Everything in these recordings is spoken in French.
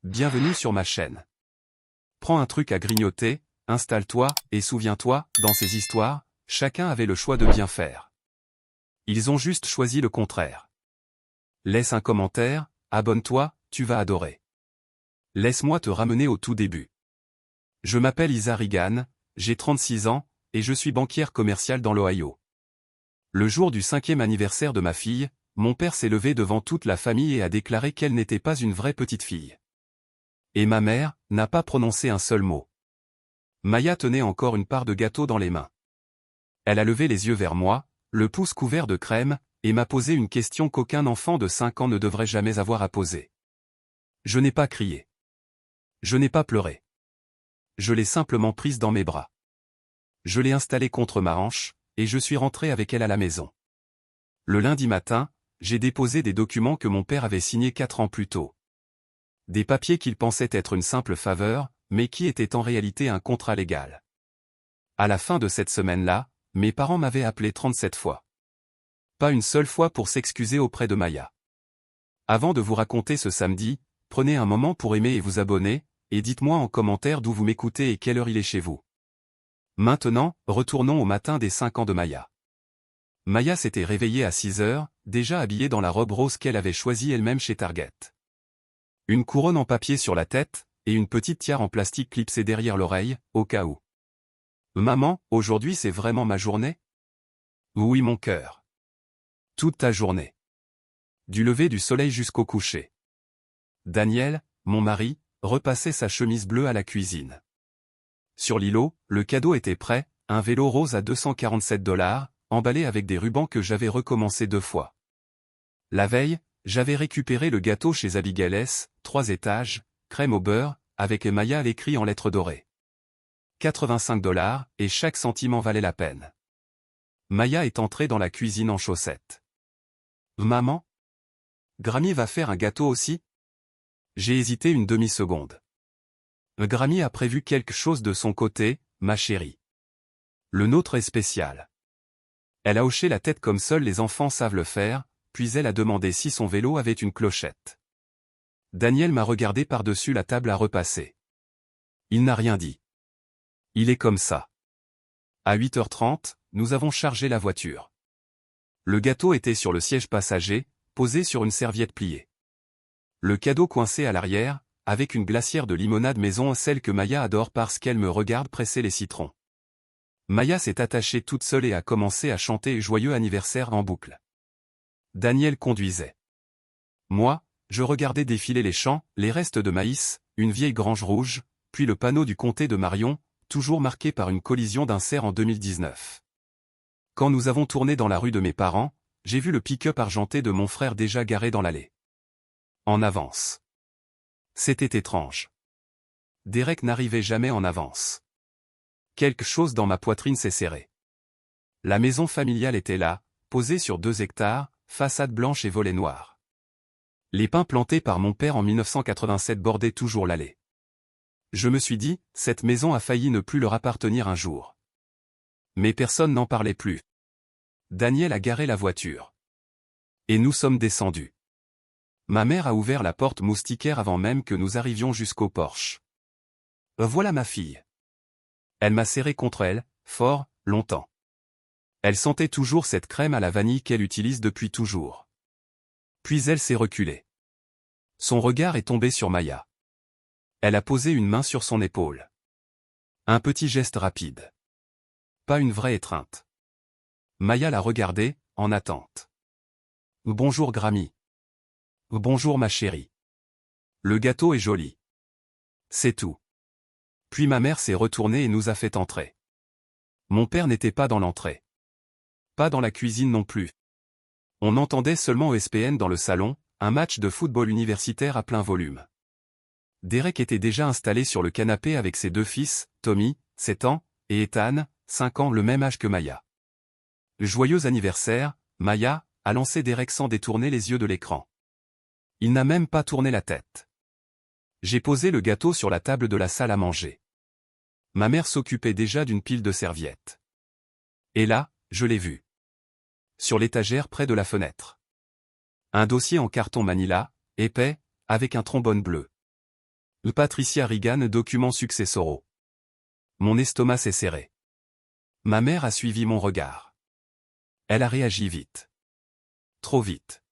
Bienvenue sur ma chaîne. Prends un truc à grignoter, installe-toi, et souviens-toi, dans ces histoires, chacun avait le choix de bien faire. Ils ont juste choisi le contraire. Laisse un commentaire, abonne-toi, tu vas adorer. Laisse-moi te ramener au tout début. Je m'appelle Isa Regan, j'ai 36 ans, et je suis banquière commerciale dans l'Ohio. Le jour du 5e anniversaire de ma fille, mon père s'est levé devant toute la famille et a déclaré qu'elle n'était pas une vraie petite fille. Et ma mère n'a pas prononcé un seul mot. Maya tenait encore une part de gâteau dans les mains. Elle a levé les yeux vers moi, le pouce couvert de crème, et m'a posé une question qu'aucun enfant de 5 ans ne devrait jamais avoir à poser. Je n'ai pas crié. Je n'ai pas pleuré. Je l'ai simplement prise dans mes bras. Je l'ai installée contre ma hanche, et je suis rentré avec elle à la maison. Le lundi matin, j'ai déposé des documents que mon père avait signés 4 ans plus tôt. Des papiers qu'il pensait être une simple faveur, mais qui étaient en réalité un contrat légal. À la fin de cette semaine-là, mes parents m'avaient appelé 37 fois. Pas une seule fois pour s'excuser auprès de Maya. Avant de vous raconter ce samedi, prenez un moment pour aimer et vous abonner, et dites-moi en commentaire d'où vous m'écoutez et quelle heure il est chez vous. Maintenant, retournons au matin des 5 ans de Maya. Maya s'était réveillée à 6 heures, déjà habillée dans la robe rose qu'elle avait choisie elle-même chez Target. Une couronne en papier sur la tête, et une petite tiare en plastique clipsée derrière l'oreille, au cas où. Maman, aujourd'hui c'est vraiment ma journée? Oui mon cœur. Toute ta journée. Du lever du soleil jusqu'au coucher. Daniel, mon mari, repassait sa chemise bleue à la cuisine. Sur l'îlot, le cadeau était prêt, un vélo rose à 247 $, emballé avec des rubans que j'avais recommencé 2 fois. La veille, j'avais récupéré le gâteau chez Abigail's, 3 étages, crème au beurre, avec Maya à l'écrit en lettres dorées. 85 $, et chaque centime en valait la peine. Maya est entrée dans la cuisine en chaussettes. Maman? Grammy va faire un gâteau aussi? J'ai hésité une demi-seconde. Grammy a prévu quelque chose de son côté, ma chérie. Le nôtre est spécial. Elle a hoché la tête comme seuls les enfants savent le faire, puis elle a demandé si son vélo avait une clochette. Daniel m'a regardé par-dessus la table à repasser. Il n'a rien dit. Il est comme ça. À 8h30, nous avons chargé la voiture. Le gâteau était sur le siège passager, posé sur une serviette pliée. Le cadeau coincé à l'arrière, avec une glacière de limonade maison, celle que Maya adore parce qu'elle me regarde presser les citrons. Maya s'est attachée toute seule et a commencé à chanter Joyeux anniversaire en boucle. Daniel conduisait. Moi, je regardais défiler les champs, les restes de maïs, une vieille grange rouge, puis le panneau du comté de Marion, toujours marqué par une collision d'un cerf en 2019. Quand nous avons tourné dans la rue de mes parents, j'ai vu le pick-up argenté de mon frère déjà garé dans l'allée. En avance. C'était étrange. Derek n'arrivait jamais en avance. Quelque chose dans ma poitrine s'est serré. La maison familiale était là, posée sur 2 hectares, façade blanche et volets noirs. Les pins plantés par mon père en 1987 bordaient toujours l'allée. Je me suis dit, cette maison a failli ne plus leur appartenir un jour. Mais personne n'en parlait plus. Daniel a garé la voiture. Et nous sommes descendus. Ma mère a ouvert la porte moustiquaire avant même que nous arrivions jusqu'au porche. Voilà ma fille. Elle m'a serré contre elle, fort, longtemps. Elle sentait toujours cette crème à la vanille qu'elle utilise depuis toujours. Puis elle s'est reculée. Son regard est tombé sur Maya. Elle a posé une main sur son épaule. Un petit geste rapide. Pas une vraie étreinte. Maya l'a regardée, en attente. Bonjour Grammy. Bonjour ma chérie. Le gâteau est joli. C'est tout. Puis ma mère s'est retournée et nous a fait entrer. Mon père n'était pas dans l'entrée. Pas dans la cuisine non plus. On entendait seulement ESPN dans le salon, un match de football universitaire à plein volume. Derek était déjà installé sur le canapé avec ses 2 fils, Tommy, 7 ans, et Ethan, 5 ans, le même âge que Maya. Joyeux anniversaire, Maya, a lancé Derek sans détourner les yeux de l'écran. Il n'a même pas tourné la tête. J'ai posé le gâteau sur la table de la salle à manger. Ma mère s'occupait déjà d'une pile de serviettes. Et là, je l'ai vu. Sur l'étagère près de la fenêtre. Un dossier en carton manila, épais, avec un trombone bleu. Patricia Reagan document successoraux. Mon estomac s'est serré. Ma mère a suivi mon regard. Elle a réagi vite. Trop vite.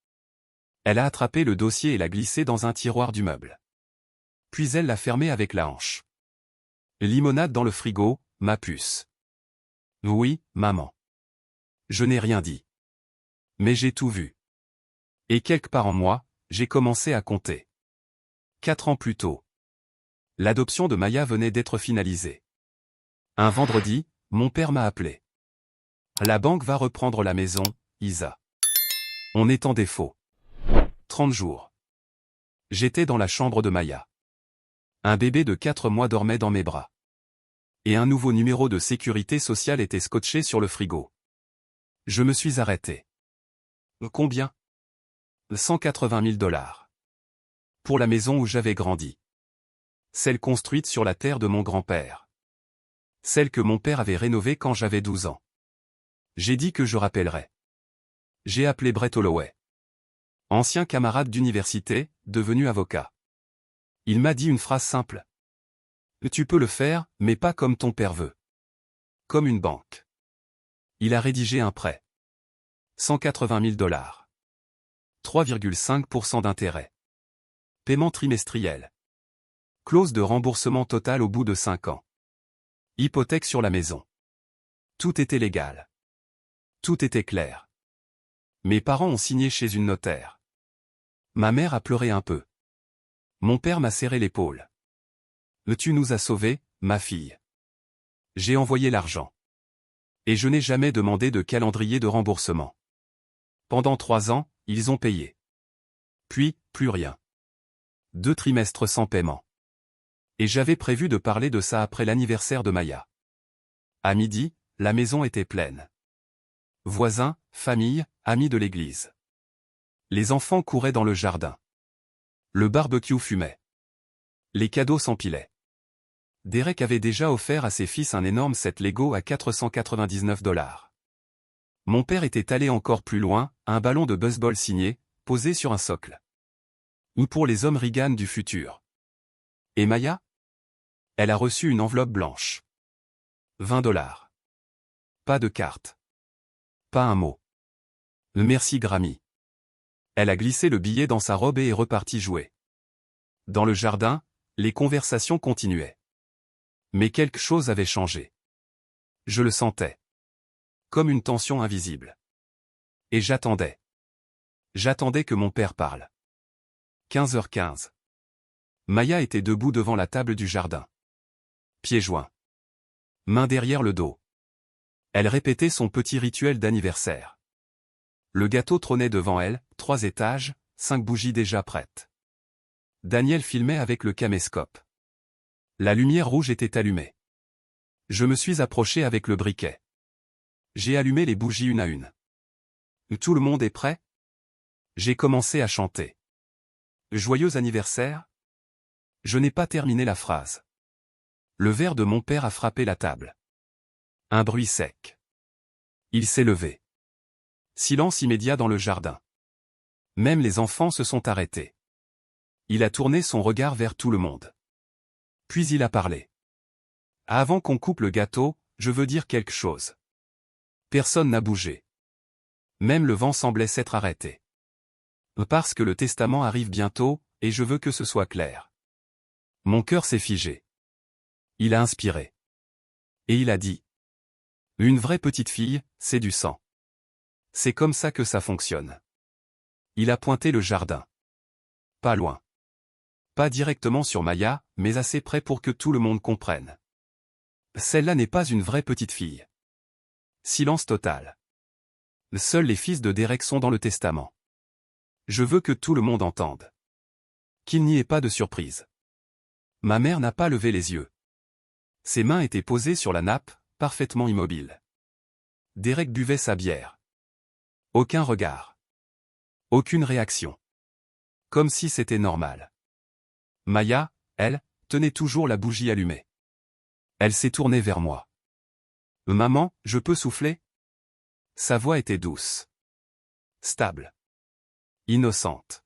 Elle a attrapé le dossier et l'a glissé dans un tiroir du meuble. Puis elle l'a fermé avec la hanche. Limonade dans le frigo, ma puce. Oui, maman. Je n'ai rien dit. Mais j'ai tout vu. Et quelque part en moi, j'ai commencé à compter. 4 ans plus tôt. L'adoption de Maya venait d'être finalisée. Un vendredi, mon père m'a appelé. La banque va reprendre la maison, Isa. On est en défaut. 30 jours. J'étais dans la chambre de Maya. Un bébé de 4 mois dormait dans mes bras. Et un nouveau numéro de sécurité sociale était scotché sur le frigo. Je me suis arrêté. Combien? 180 000 $. Pour la maison où j'avais grandi. Celle construite sur la terre de mon grand-père. Celle que mon père avait rénovée quand j'avais 12 ans. J'ai dit que je rappellerais. J'ai appelé Brett Holloway. Ancien camarade d'université, devenu avocat. Il m'a dit une phrase simple. Tu peux le faire, mais pas comme ton père veut. Comme une banque. Il a rédigé un prêt. 180 000 $. 3,5% d'intérêt. Paiement trimestriel. Clause de remboursement total au bout de 5 ans. Hypothèque sur la maison. Tout était légal. Tout était clair. Mes parents ont signé chez une notaire. Ma mère a pleuré un peu. Mon père m'a serré l'épaule. Tu nous as sauvés, ma fille. J'ai envoyé l'argent. Et je n'ai jamais demandé de calendrier de remboursement. Pendant 3 ans, ils ont payé. Puis, plus rien. 2 trimestres sans paiement. Et j'avais prévu de parler de ça après l'anniversaire de Maya. À midi, la maison était pleine. Voisins, famille, amis de l'église. Les enfants couraient dans le jardin. Le barbecue fumait. Les cadeaux s'empilaient. Derek avait déjà offert à ses fils un énorme set Lego à 499 $. Mon père était allé encore plus loin, un ballon de baseball signé, posé sur un socle. Ou pour les hommes Reagan du futur. Et Maya? Elle a reçu une enveloppe blanche. 20 $. Pas de carte. Pas un mot. Merci Grammy. Elle a glissé le billet dans sa robe et est repartie jouer. Dans le jardin, les conversations continuaient. Mais quelque chose avait changé. Je le sentais. Comme une tension invisible. Et j'attendais. J'attendais que mon père parle. 15h15. Maya était debout devant la table du jardin. Pieds joints. Mains derrière le dos. Elle répétait son petit rituel d'anniversaire. Le gâteau trônait devant elle, 3 étages, 5 bougies déjà prêtes. Daniel filmait avec le caméscope. La lumière rouge était allumée. Je me suis approché avec le briquet. J'ai allumé les bougies une à une. Tout le monde est prêt? J'ai commencé à chanter. Joyeux anniversaire? Je n'ai pas terminé la phrase. Le verre de mon père a frappé la table. Un bruit sec. Il s'est levé. Silence immédiat dans le jardin. Même les enfants se sont arrêtés. Il a tourné son regard vers tout le monde. Puis il a parlé. Avant qu'on coupe le gâteau, je veux dire quelque chose. Personne n'a bougé. Même le vent semblait s'être arrêté. Parce que le testament arrive bientôt, et je veux que ce soit clair. Mon cœur s'est figé. Il a inspiré. Et il a dit. Une vraie petite fille, c'est du sang. C'est comme ça que ça fonctionne. Il a pointé le jardin. Pas loin. Pas directement sur Maya, mais assez près pour que tout le monde comprenne. Celle-là n'est pas une vraie petite fille. Silence total. Seuls les fils de Derek sont dans le testament. Je veux que tout le monde entende. Qu'il n'y ait pas de surprise. Ma mère n'a pas levé les yeux. Ses mains étaient posées sur la nappe, parfaitement immobiles. Derek buvait sa bière. Aucun regard. Aucune réaction. Comme si c'était normal. Maya, elle, tenait toujours la bougie allumée. Elle s'est tournée vers moi. Maman, je peux souffler? Sa voix était douce. Stable. Innocente.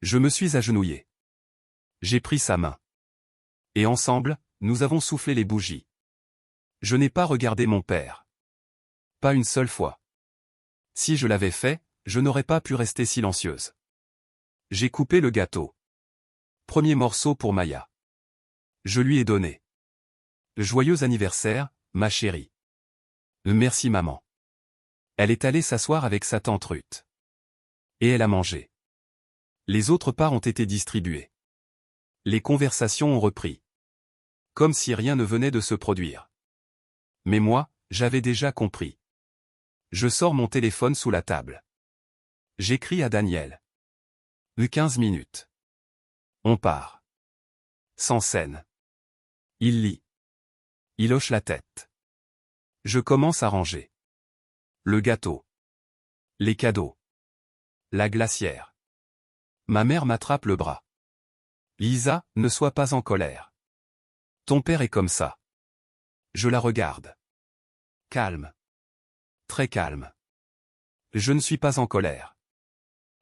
Je me suis agenouillé. J'ai pris sa main. Et ensemble, nous avons soufflé les bougies. Je n'ai pas regardé mon père. Pas une seule fois. Si je l'avais fait, je n'aurais pas pu rester silencieuse. J'ai coupé le gâteau. Premier morceau pour Maya. Je lui ai donné. Joyeux anniversaire, ma chérie. Merci maman. Elle est allée s'asseoir avec sa tante Ruth. Et elle a mangé. Les autres parts ont été distribuées. Les conversations ont repris. Comme si rien ne venait de se produire. Mais moi, j'avais déjà compris. Je sors mon téléphone sous la table. J'écris à Daniel. 15 minutes. On part. Sans scène. Il lit. Il hoche la tête. Je commence à ranger. Le gâteau. Les cadeaux. La glacière. Ma mère m'attrape le bras. Lisa, ne sois pas en colère. Ton père est comme ça. Je la regarde. Calme. Très calme. Je ne suis pas en colère.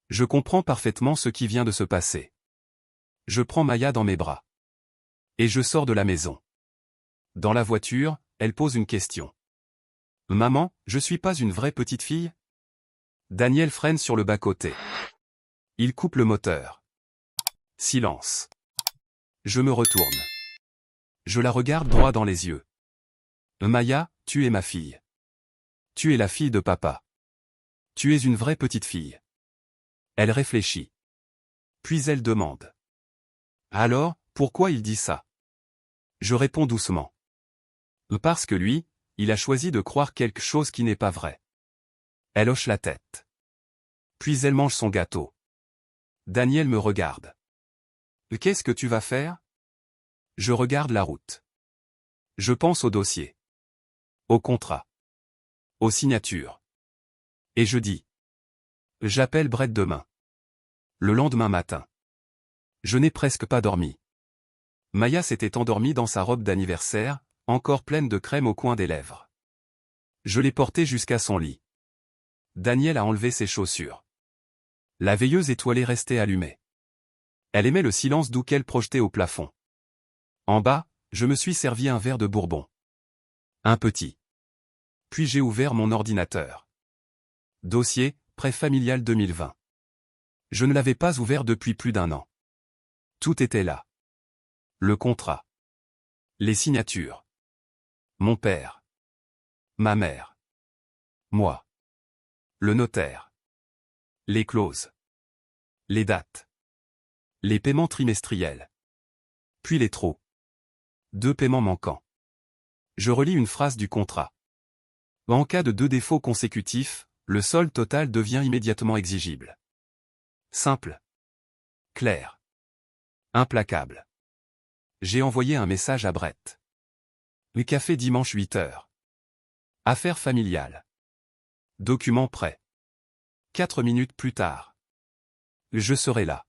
Je comprends parfaitement ce qui vient de se passer. Je prends Maya dans mes bras. Et je sors de la maison. Dans la voiture, elle pose une question. Maman, je suis pas une vraie petite fille? Daniel freine sur le bas-côté. Il coupe le moteur. Silence. Je me retourne. Je la regarde droit dans les yeux. Maya, tu es ma fille. Tu es la fille de papa. Tu es une vraie petite fille. Elle réfléchit. Puis elle demande. Alors, pourquoi il dit ça? Je réponds doucement. Parce que lui, il a choisi de croire quelque chose qui n'est pas vrai. Elle hoche la tête. Puis elle mange son gâteau. Daniel me regarde. Qu'est-ce que tu vas faire? Je regarde la route. Je pense au dossier. Au contrat. Aux signatures. Et je dis. J'appelle Brett demain. Le lendemain matin. Je n'ai presque pas dormi. Maya s'était endormie dans sa robe d'anniversaire, encore pleine de crème au coin des lèvres. Je l'ai portée jusqu'à son lit. Daniel a enlevé ses chaussures. La veilleuse étoilée restait allumée. Elle aimait le silence doux qu'elle projetait au plafond. En bas, je me suis servi un verre de bourbon. Un petit. Puis j'ai ouvert mon ordinateur. Dossier, prêt familial 2020. Je ne l'avais pas ouvert depuis plus d'1 an. Tout était là. Le contrat. Les signatures. Mon père. Ma mère. Moi. Le notaire. Les clauses. Les dates. Les paiements trimestriels. Puis les trous. 2 paiements manquants. Je relis une phrase du contrat. En cas de 2 défauts consécutifs, le solde total devient immédiatement exigible. Simple. Clair. Implacable. J'ai envoyé un message à Brett. Le café dimanche 8h. Affaire familiale. Document prêt. 4 minutes plus tard. Je serai là.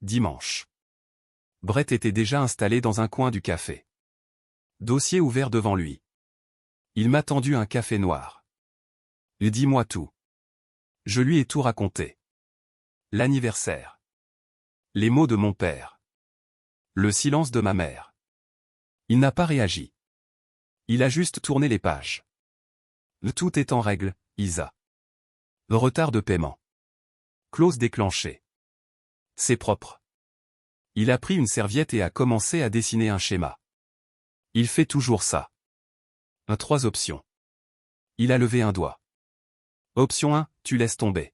Dimanche. Brett était déjà installé dans un coin du café. Dossier ouvert devant lui. Il m'a tendu un café noir. Dis-moi tout. Je lui ai tout raconté. L'anniversaire. Les mots de mon père. Le silence de ma mère. Il n'a pas réagi. Il a juste tourné les pages. Tout est en règle, Isa. Retard de paiement. Clause déclenchée. C'est propre. Il a pris une serviette et a commencé à dessiner un schéma. Il fait toujours ça. 3 options. Il a levé un doigt. Option 1, tu laisses tomber.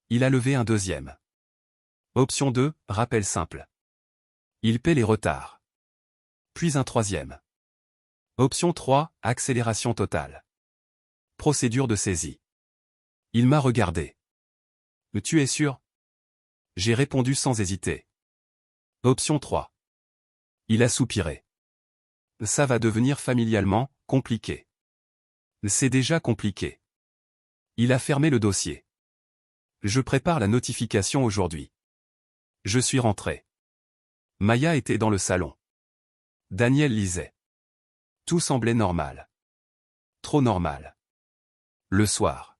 Il a levé un deuxième. Option 2, rappel simple. Il paie les retards. Puis un troisième. Option 3, accélération totale. Procédure de saisie. Il m'a regardé. Tu es sûr? J'ai répondu sans hésiter. Option 3. Il a soupiré. Ça va devenir familialement compliqué. C'est déjà compliqué. Il a fermé le dossier. Je prépare la notification aujourd'hui. Je suis rentré. Maya était dans le salon. Daniel lisait. Tout semblait normal. Trop normal. Le soir.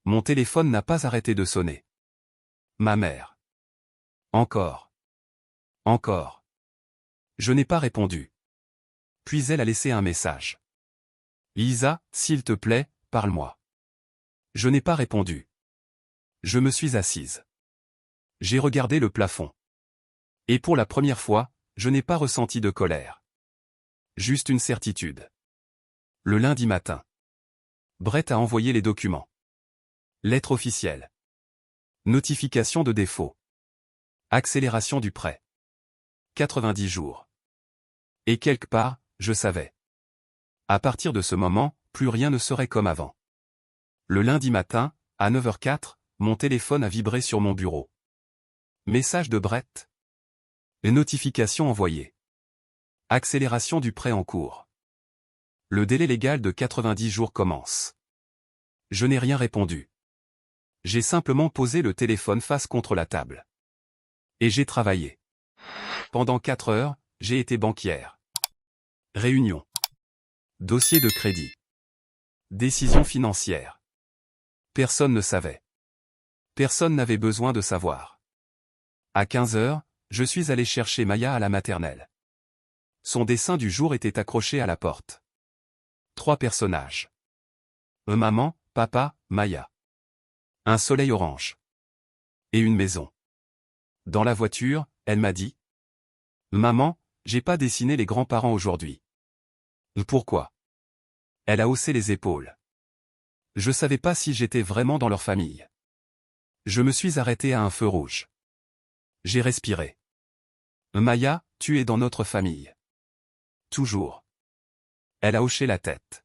Mon téléphone n'a pas arrêté de sonner. Ma mère. Encore. Encore. Je n'ai pas répondu. Puis elle a laissé un message. Lisa, s'il te plaît, parle-moi. Je n'ai pas répondu. Je me suis assise. J'ai regardé le plafond. Et pour la première fois, je n'ai pas ressenti de colère. Juste une certitude. Le lundi matin. Brett a envoyé les documents. Lettre officielle. Notification de défaut. Accélération du prêt. 90 jours. Et quelque part, je savais. À partir de ce moment, plus rien ne serait comme avant. Le lundi matin, à 9h04, mon téléphone a vibré sur mon bureau. Message de Brett. Les notifications envoyées. Accélération du prêt en cours. Le délai légal de 90 jours commence. Je n'ai rien répondu. J'ai simplement posé le téléphone face contre la table. Et j'ai travaillé. Pendant 4 heures, j'ai été banquière. Réunion. Dossier de crédit. Décision financière. Personne ne savait. Personne n'avait besoin de savoir. À 15 heures, je suis allé chercher Maya à la maternelle. Son dessin du jour était accroché à la porte. 3 personnages. Maman, papa, Maya. Un soleil orange. Et une maison. Dans la voiture, elle m'a dit. Maman, j'ai pas dessiné les grands-parents aujourd'hui. Pourquoi? Elle a haussé les épaules. Je savais pas si j'étais vraiment dans leur famille. Je me suis arrêté à un feu rouge. J'ai respiré. Maya, tu es dans notre famille. Toujours. Elle a hoché la tête.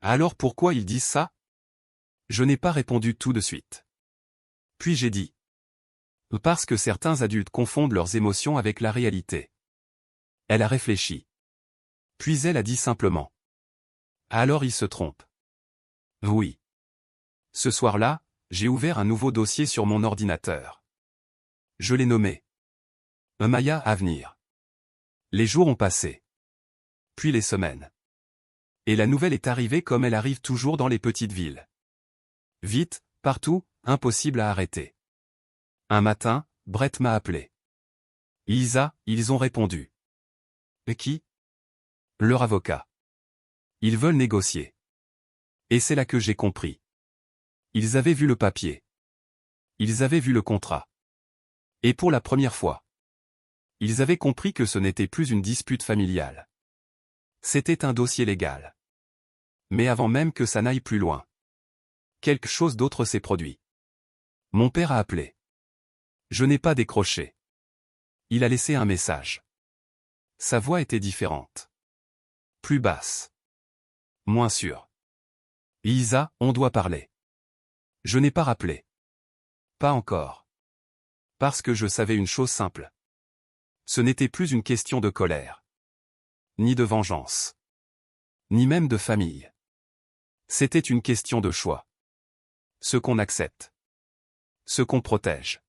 Alors pourquoi ils disent ça? Je n'ai pas répondu tout de suite. Puis j'ai dit. Parce que certains adultes confondent leurs émotions avec la réalité. Elle a réfléchi. Puis elle a dit simplement. Alors ils se trompent. Oui. Ce soir-là, j'ai ouvert un nouveau dossier sur mon ordinateur. Je l'ai nommé. Maya à venir. Les jours ont passé. Puis les semaines. Et la nouvelle est arrivée comme elle arrive toujours dans les petites villes. Vite, partout, impossible à arrêter. Un matin, Brett m'a appelé. Lisa, ils ont répondu. Qui? Leur avocat. Ils veulent négocier. Et c'est là que j'ai compris. Ils avaient vu le papier. Ils avaient vu le contrat. Et pour la première fois. Ils avaient compris que ce n'était plus une dispute familiale. C'était un dossier légal. Mais avant même que ça n'aille plus loin. Quelque chose d'autre s'est produit. Mon père a appelé. Je n'ai pas décroché. Il a laissé un message. Sa voix était différente. Plus basse. Moins sûre. Lisa, on doit parler. Je n'ai pas rappelé. Pas encore. Parce que je savais une chose simple. Ce n'était plus une question de colère. Ni de vengeance. Ni même de famille. C'était une question de choix. Ce qu'on accepte. Ce qu'on protège.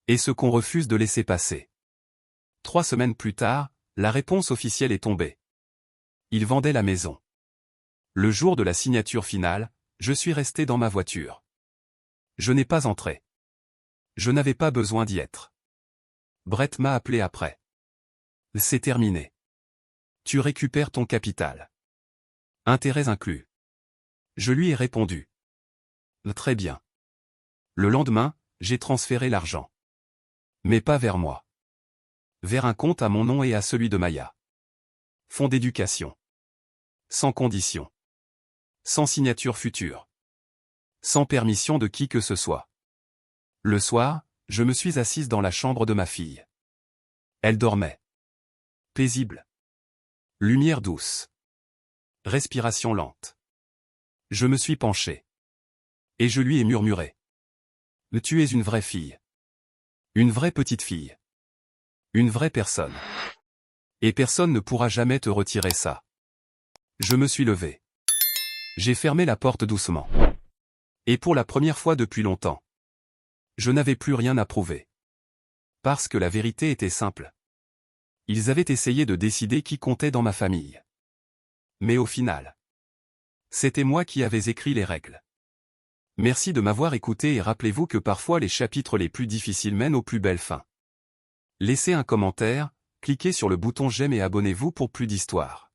Et ce qu'on refuse de laisser passer. 3 semaines plus tard, la réponse officielle est tombée. Ils vendaient la maison. Le jour de la signature finale, je suis resté dans ma voiture. Je n'ai pas entré. Je n'avais pas besoin d'y être. Brett m'a appelé après. C'est terminé. Tu récupères ton capital. Intérêts inclus. Je lui ai répondu. Très bien. Le lendemain, j'ai transféré l'argent. Mais pas vers moi. Vers un compte à mon nom et à celui de Maya. Fonds d'éducation. Sans condition. Sans signature future. Sans permission de qui que ce soit. Le soir, je me suis assise dans la chambre de ma fille. Elle dormait. Paisible. Lumière douce. Respiration lente. Je me suis penché. Et je lui ai murmuré. Tu es une vraie fille. Une vraie petite fille. Une vraie personne. Et personne ne pourra jamais te retirer ça. Je me suis levé. J'ai fermé la porte doucement. Et pour la première fois depuis longtemps. Je n'avais plus rien à prouver. Parce que la vérité était simple. Ils avaient essayé de décider qui comptait dans ma famille. Mais au final, c'était moi qui avais écrit les règles. Merci de m'avoir écouté et rappelez-vous que parfois les chapitres les plus difficiles mènent aux plus belles fins. Laissez un commentaire, Cliquez sur le bouton j'aime et abonnez-vous pour plus d'histoires.